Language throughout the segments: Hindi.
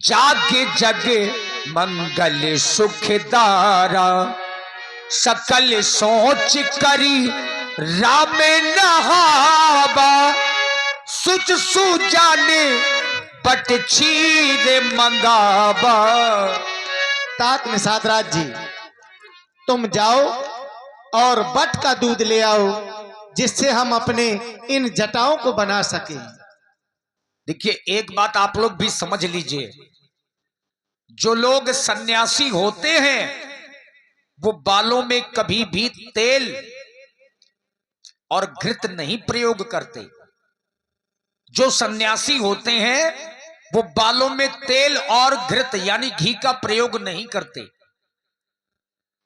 जागे जग मंगल सुखदारा, सकल सोच करी राम नहावा, सुच सुजाने बट छीर मंगावा। तात निषाद राज जी, तुम जाओ और बट का दूध ले आओ, जिससे हम अपने इन जटाओं को बना सके। देखिए, एक बात आप लोग भी समझ लीजिए, जो लोग सन्यासी होते हैं वो बालों में कभी भी तेल और घृत नहीं प्रयोग करते। जो सन्यासी होते हैं वो बालों में तेल और घृत यानी घी का प्रयोग नहीं करते।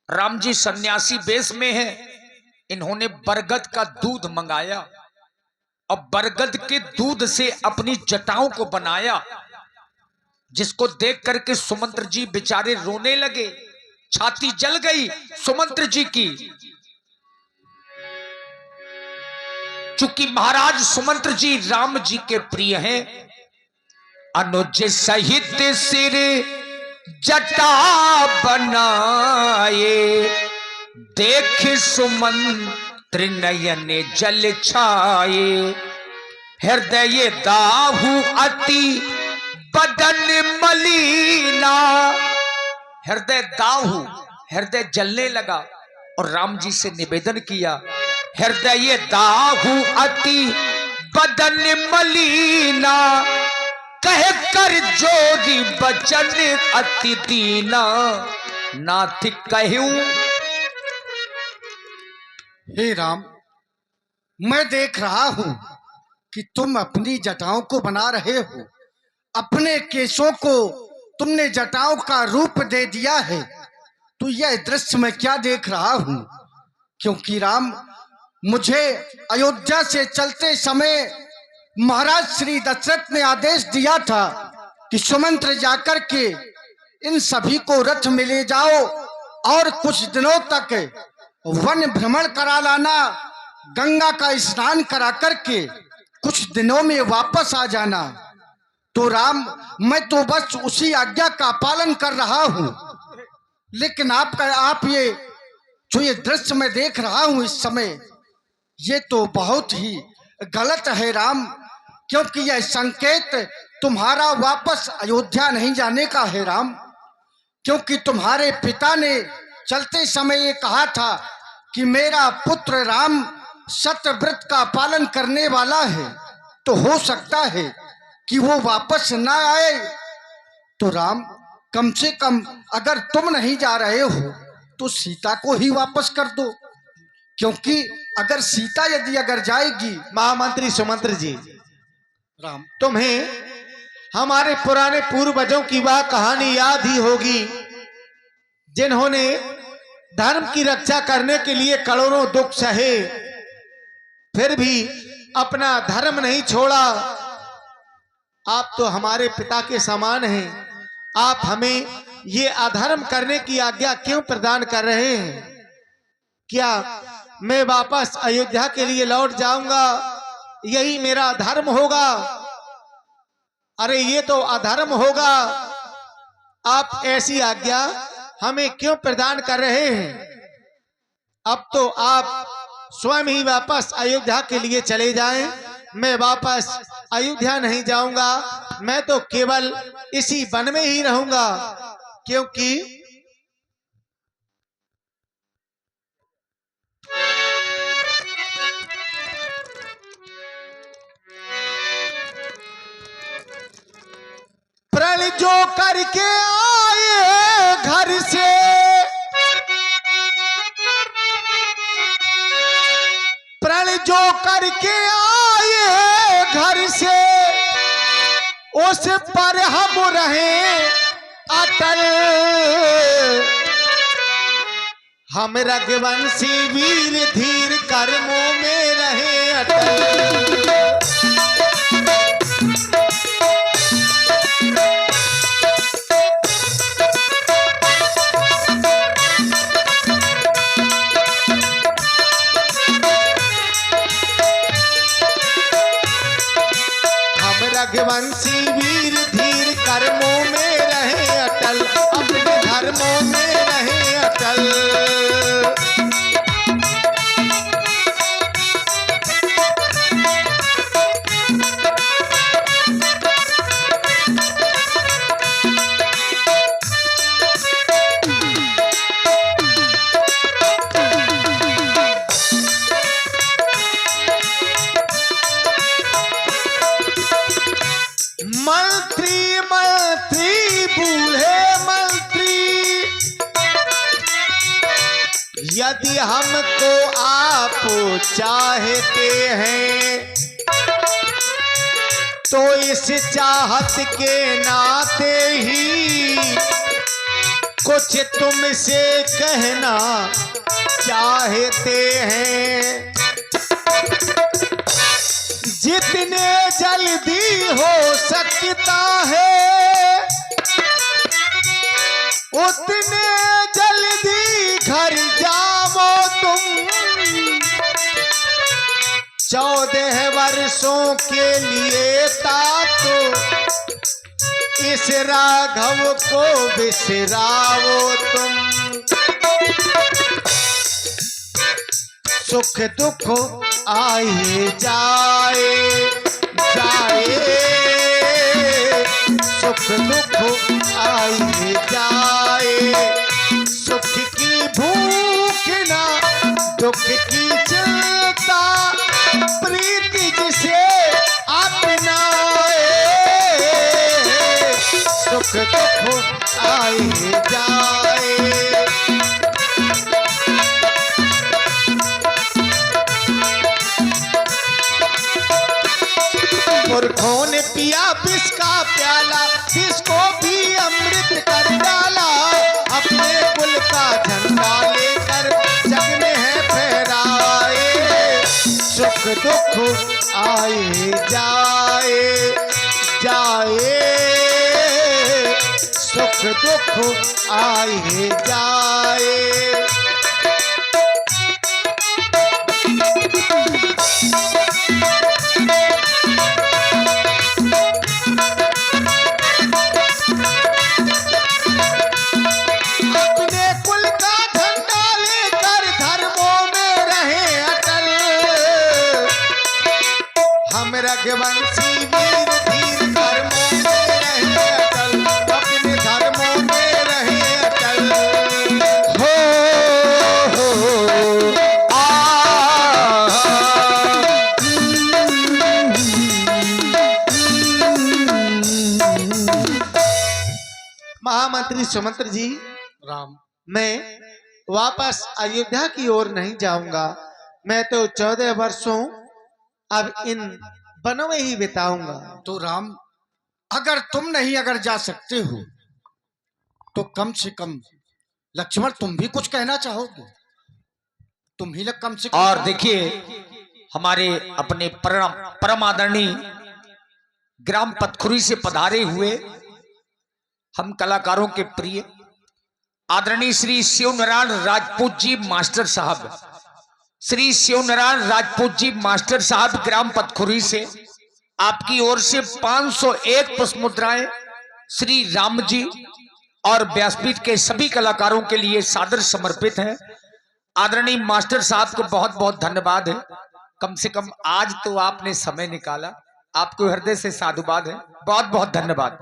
राम जी सन्यासी वेश में है, इन्होंने बरगद का दूध मंगाया और बरगद के दूध से अपनी जटाओं को बनाया, जिसको देख करके सुमंत्र जी बेचारे रोने लगे, छाती जल गई सुमंत्र जी की। चूंकि महाराज सुमंत्र जी राम जी के प्रिय हैं, अनुज सहित सिर जटा बनाए, देख सुमंत्र नयन जल छाए, हृदय दाहु अति बदन मलीना। हृदय दाहु, हृदय जलने लगा और राम जी से निवेदन किया, हृदय दाहु अति बदन मलीना, कह कर जोरी बचन अति दीना, नाथ कहूं। हे राम, मैं देख रहा हूं कि तुम अपनी जटाओं को बना रहे हो, अपने केशों को तुमने जटाओं का रूप दे दिया है। तो यह दृश्य मैं क्या देख रहा हूं? क्योंकि राम, मुझे अयोध्या से चलते समय महाराज श्री दशरथ ने आदेश दिया था कि सुमंत्र जाकर के इन सभी को रथ में ले जाओ और कुछ दिनों तक वन भ्रमण करा लाना, गंगा का स्नान करा करके कुछ दिनों में वापस आ जाना। तो राम, मैं तो बस उसी आज्ञा का पालन कर रहा हूं, लेकिन आप ये दृश्य मैं देख रहा हूं इस समय, ये तो बहुत ही गलत है राम, क्योंकि यह संकेत तुम्हारा वापस अयोध्या नहीं जाने का है राम। क्योंकि तुम्हारे पिता ने चलते समय ये कहा था कि मेरा पुत्र राम सत्यव्रत का पालन करने वाला है, तो हो सकता है कि वो वापस ना आए। तो राम, कम से कम अगर तुम नहीं जा रहे हो तो सीता को ही वापस कर दो, क्योंकि अगर सीता अगर जाएगी। महामंत्री सुमंत्र जी, राम, तुम्हें हमारे पुराने पूर्वजों की वह कहानी याद ही होगी, जिन्होंने धर्म की रक्षा करने के लिए करोड़ों दुख सहे, फिर भी अपना धर्म नहीं छोड़ा। आप तो हमारे पिता के समान हैं, आप हमें ये अधर्म करने की आज्ञा क्यों प्रदान कर रहे हैं? क्या मैं वापस अयोध्या के लिए लौट जाऊंगा, यही मेरा धर्म होगा? अरे ये तो अधर्म होगा। आप ऐसी आज्ञा हमें क्यों प्रदान कर रहे हैं? अब तो आप स्वयं ही वापस अयोध्या के लिए चले जाएं। मैं वापस अयोध्या नहीं जाऊंगा, मैं तो केवल इसी वन में ही रहूंगा, क्योंकि प्रण जो करके आए घर से, प्रण जो करके आए घर से, उस पर हम रहे अटल। हम रघुवंशी वीर धीर कर्मों में रहे अटल। रघुवंशी वीर धीर कर्मों में धर्मों में रहे अटल। मंत्री मंत्री बूढ़े मंत्री, यदि हमको आप चाहते हैं तो इस चाहत के नाते ही कुछ तुमसे कहना चाहते हैं। जितने जल्दी हो सकता है उतने जल्दी घर जाओ तुम। 14 वर्षों के लिए तातो इस राघव को बिसराओ तुम। सुख दुख आए जाए जाए, सुख दुख आए जाए, सुख की भूख ना दुख की चिंता, प्रीति जिसे अपनाए, सुख दुख आए जाए। पुरखों ने पिया विष का प्याला, विष को भी अमृत कर डाला, अपने कुल का झंडा लेकर जग में है फहराए। सुख दुख आए जाए जाए, सुख दुख आए जाए। रघुवंशी वीर धीर धर्मों में रहे अटल, अपने धर्मों में रहे अटल। महामंत्री सुमंत्र जी, राम, मैं वापस अयोध्या की ओर नहीं जाऊंगा। मैं तो 14 वर्षों अब इन वनों में ही बिताऊंगा। तो राम, अगर तुम नहीं अगर जा सकते हो तो कम से कम लक्ष्मण तुम भी कुछ कहना चाहोगे? तुम ही लग कम से कम। और देखिए, हमारे अपने परम आदरणीय ग्राम पतखुरी से पधारे हुए हम कलाकारों के प्रिय आदरणीय श्री शिवनारायण राजपूत जी मास्टर साहब, श्री शिवनारायण राजपूत जी मास्टर साहब ग्राम पतखुरी से आपकी ओर से 501 पुष्प मुद्राएं श्री राम जी और व्यासपीठ के सभी कलाकारों के लिए सादर समर्पित हैं। आदरणीय मास्टर साहब को बहुत बहुत धन्यवाद है। कम से कम आज तो आपने समय निकाला, आपको हृदय से साधुवाद है, बहुत बहुत धन्यवाद।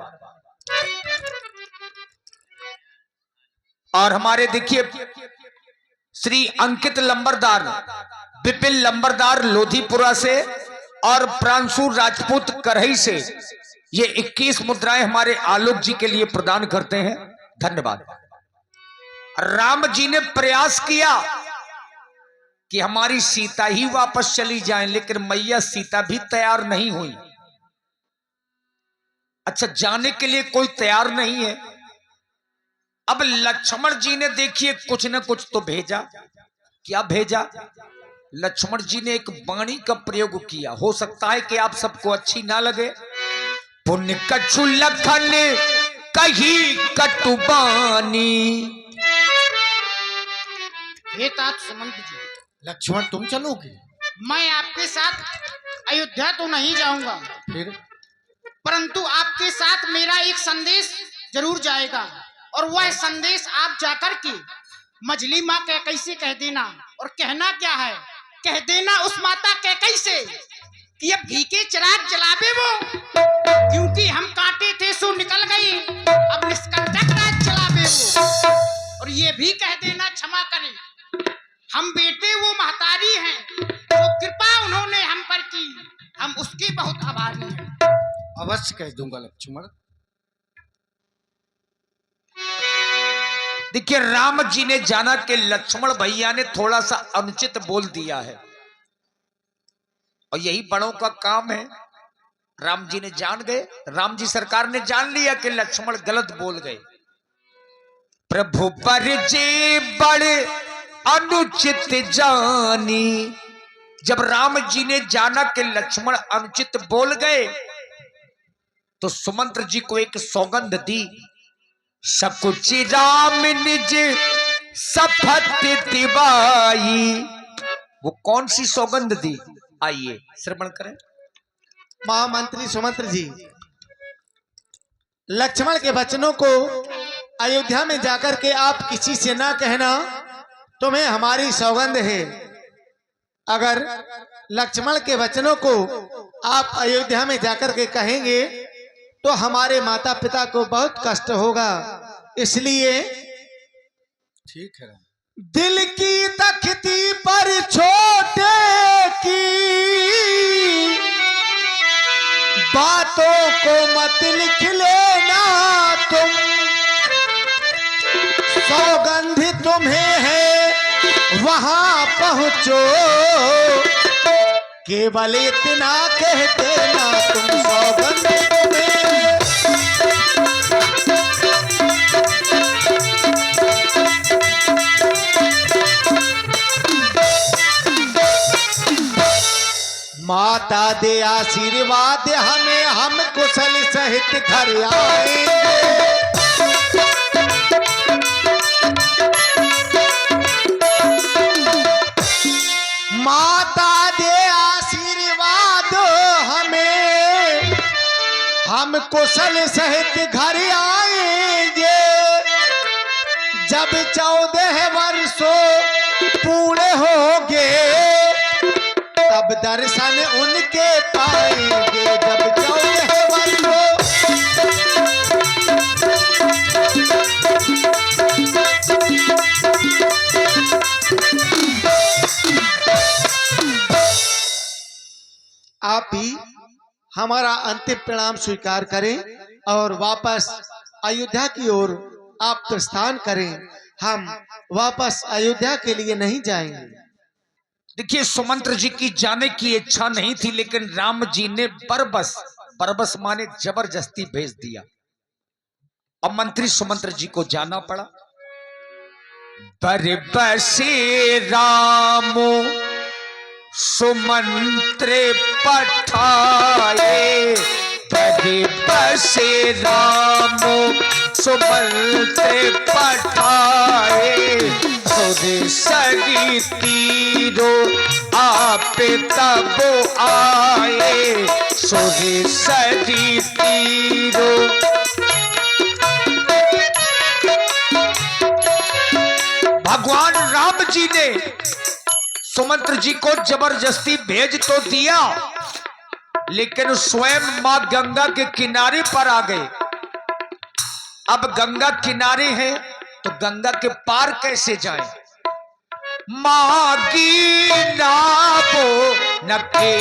और हमारे देखिए श्री अंकित लंबरदार, विपिन लंबरदार लोधीपुरा से और प्रांशु राजपूत करही से ये 21 मुद्राएं हमारे आलोक जी के लिए प्रदान करते हैं, धन्यवाद। राम जी ने प्रयास किया कि हमारी सीता ही वापस चली जाए, लेकिन मैया सीता भी तैयार नहीं हुई। अच्छा, जाने के लिए कोई तैयार नहीं है। अब लक्ष्मण जी ने देखिए कुछ न कुछ तो भेजा। क्या भेजा? लक्ष्मण जी ने एक वाणी का प्रयोग किया। हो सकता है कि आप सबको अच्छी ना लगे। पुण्य कछु लखन कही कटुबानी। हे तात सुमंत जी, लक्ष्मण तुम चलोगे? मैं आपके साथ अयोध्या तो नहीं जाऊंगा, फिर? परंतु आपके साथ मेरा एक संदेश जरूर जाएगा। और वह संदेश आप जाकर के मझली माँ कैकई से कह देना। और कहना क्या है, कह देना उस माता कैकई से कि अब घी के चिराग जलावे वो, क्योंकि हम कांटे थे सो निकल गए, अब निष्कंटक राज चलावे वो। और ये भी कह देना क्षमा करें, हम बेटे वो महतारी हैं, जो कृपा उन्होंने हम पर की, हम उसके बहुत आभारी हैं। अवश्य कह दूंगा लक्ष्मण। देखिए, राम जी ने जाना कि लक्ष्मण भैया ने थोड़ा सा अनुचित बोल दिया है, और यही बड़ों का काम है। राम जी ने जान गए, राम जी सरकार ने जान लिया कि लक्ष्मण गलत बोल गए। प्रभु पर जे बड़े अनुचित जानी, जब राम जी ने जाना कि लक्ष्मण अनुचित बोल गए, तो सुमंत्र जी को एक सौगंध दी। सकुच राम निज सफत दिवाई। वो कौन सी सौगंध दी, आइए श्रवण करें। महामंत्री सुमंत्र जी, लक्ष्मण के वचनों को अयोध्या में जाकर के आप किसी से ना कहना, तुम्हें हमारी सौगंध है। अगर लक्ष्मण के वचनों को आप अयोध्या में जाकर के कहेंगे तो हमारे माता पिता को बहुत कष्ट होगा, इसलिए ठीक है। दिल की तख्ती पर छोटे की बातों को मत लिख लेना तुम, सौगंध तुम्हें है वहां पहुंचो, केवल इतना कह देना तुम, सौगंध तुम्हें। माता दे आशीर्वाद हमें, हम कुशल सहित घर आएंगे। माता दे आशीर्वाद हमें, हम कुशल सहित घर आएंगे। जब 14 वर्षों पूरे होंगे, तब दर्शन उनके पाएंगे। जब 14 वर्षों आप भी हमारा अंतिम प्रणाम स्वीकार करें और वापस अयोध्या की ओर आप प्रस्थान करें। हम वापस अयोध्या के लिए नहीं जाएंगे। देखिए, सुमंत्र जी की जाने की इच्छा नहीं थी, लेकिन राम जी ने बरबस माने जबरदस्ती भेज दिया। अब मंत्री सुमंत्र जी को जाना पड़ा। बरबसे राम सुमंत्र पठाए, बरबसे राम सुमंत्र पठाए, सुर सरी तीरो आप तब आए, सुर सरी तीरो। भगवान राम जी ने सुमंत्र जी को जबरदस्ती भेज तो दिया, लेकिन स्वयं मां गंगा के किनारे पर आ गए। अब गंगा किनारे है तो गंगा के पार कैसे जाएं? मागी नाबो नके